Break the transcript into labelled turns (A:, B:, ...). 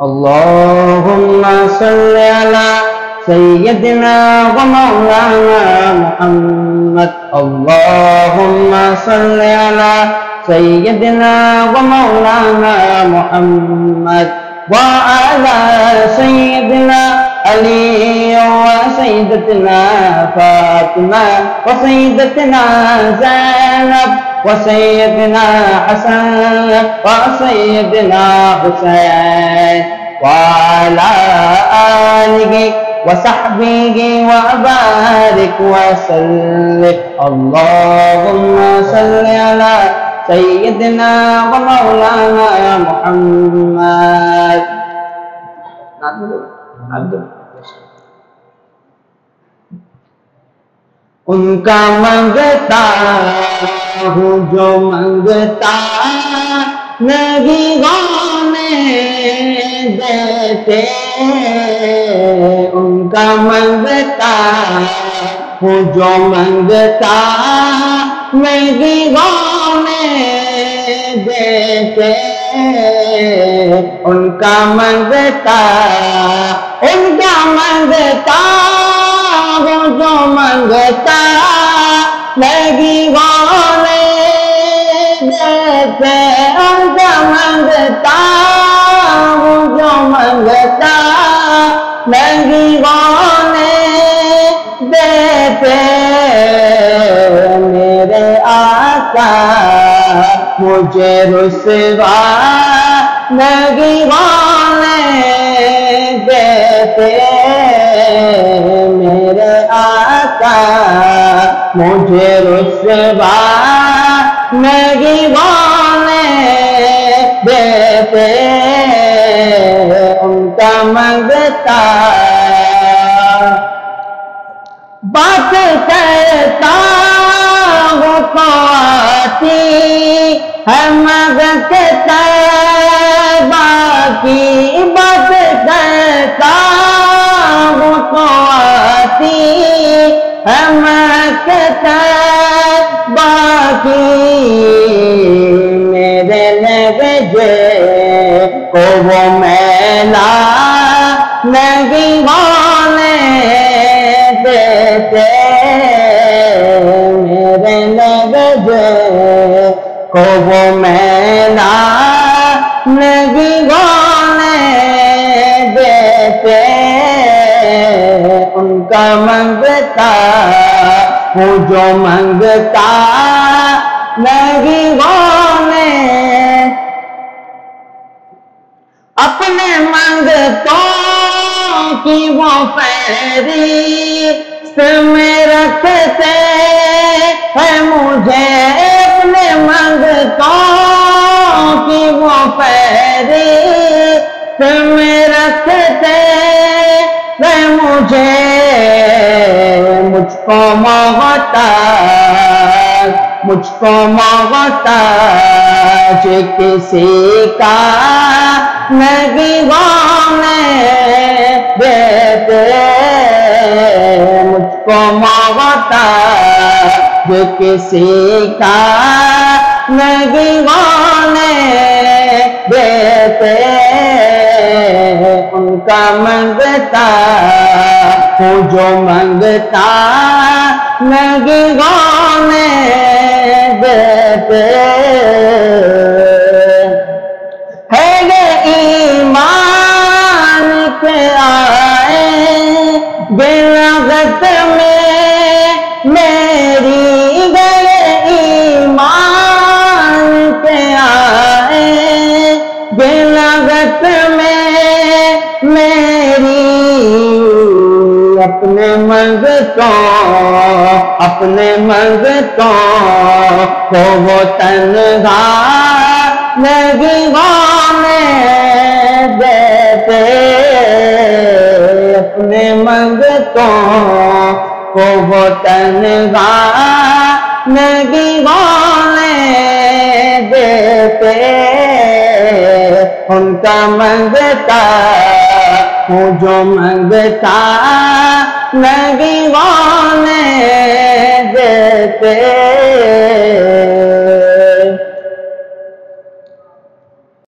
A: اللهم صل على سيدنا ومولانا محمد اللهم صل على سيدنا ومولانا محمد وعلى سيدنا علي وسيدتنا فاطمة وسيدتنا زينب وسيدنا حسن وسيدنا حسين وعلى آله وصحبه وبارك وسلم اللهم صل على سيدنا ومولانا محمد. ان کا منگتا ہوں جو منگتا نہیں غونے دیتے ان کا منگتا ہوں جو منگتا نہیں غونے دیتے ان کا منگتا وہ جو منگتا نہیں غونے دیتے ان کا منگتا وہ جو منگتا نہیں غونے دیتے میرے آقا مجھے رسوا نہیں غونے دیتے میرے آقا مجھے رسوا نہیں غونے دیتے ان کا منگتا بات کرتا وہ تو آتی ہے مغفرت باقی بات کرتا وہ تو آتی ہے مغفرت باقی میرے لہجے کو وہ میلا نہیں غونے دیتے میرے لہجے کو وہ میلا نہیں غونے دیتے ان کا منگتا ہوں جو منگتا نہیں غونے اپنے منگتوں کی وہ فہرست میں رکھتے ہیں مجھے اپنے منگتوں کی وہ فہرست میں رکھتے ہیں مجھے مجھ کو محتاج کسی کا نہیں غونے دیتے مجھ کو محتاج کسی کا نہیں غونے دیتے ان کا منگتا ہوں جو منگتا نہیں غونے دیتے ہے یہ ایمان کے آئے بلغت میں میری گئے ایمان کے آئے بلغت میں میری اپنے منگتوں کو وہ تنہا نہیں غونے دیتے اپنے منگتوں کو وہ تنہا نہیں غونے دیتے ان کا منگتا ہوں جو منگتا نہیں غونے دیتے